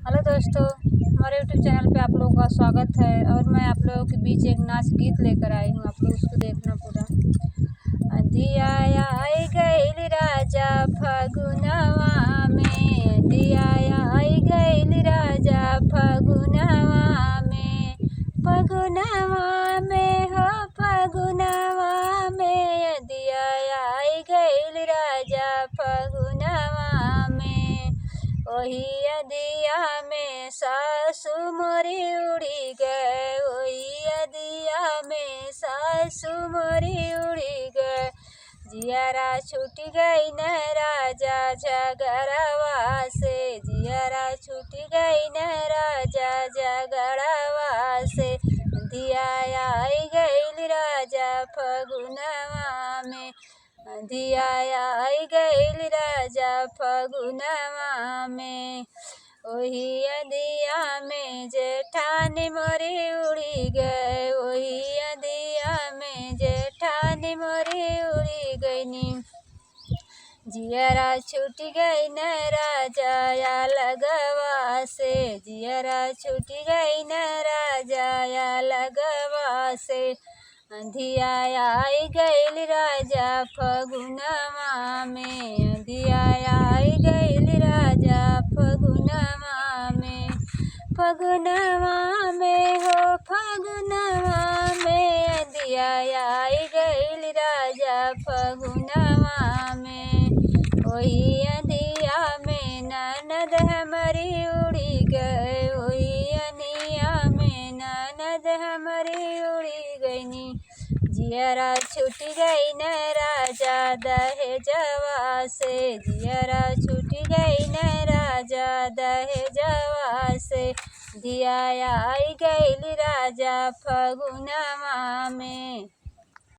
Hello दोस्तों, हमारे YouTube channel पे आप लोगों का स्वागत है। और मैं आप लोगों के बीच एक नाच गीत लेकर आई हूँ, आप लोग उसको देखना पूरा। दिया आई गईल राजा फगुनवा में, दिया आई गईल राजा फगुनवा में, फगुनवा में हो फगुनवा में, दिया आई गईल राजा फगुनवा में। वही दिया में सासु मोरी उड़ी गए, वही दिया में सासु मोरी उड़ी गए। जियारा छूट गई न राजा झगड़वा से, जियारा छूट गई न राजा झगड़वा से। दिया आई गईल राजा फगुनवा में, दिया आई गईल राजा फगुनवा में। वही दिया में जेठानी मोरी उड़ी गए, वही दिया में जेठानी मोरी उड़ी गईनी। जियरा छूट गई न राजा या लगवा से, जियरा छूट गई न राजा या लगवा से। दिया आई गईल राजा फगुनवा में, दिया आई गईल राजा फगुनवा में, फगुनवा में हो फगुनवा में, दिया आई गईल राजा फगुनवा में। वही दिया में ननद हमारी उड़ी गए, वही अनिया में ननद हमारी उड़ी गईनी। जियरा छूट गई न राजा दहेजवा से, जियरा छूट गई न राजा दहेजवा से। दिया आई गईल राजा फगुनवा में।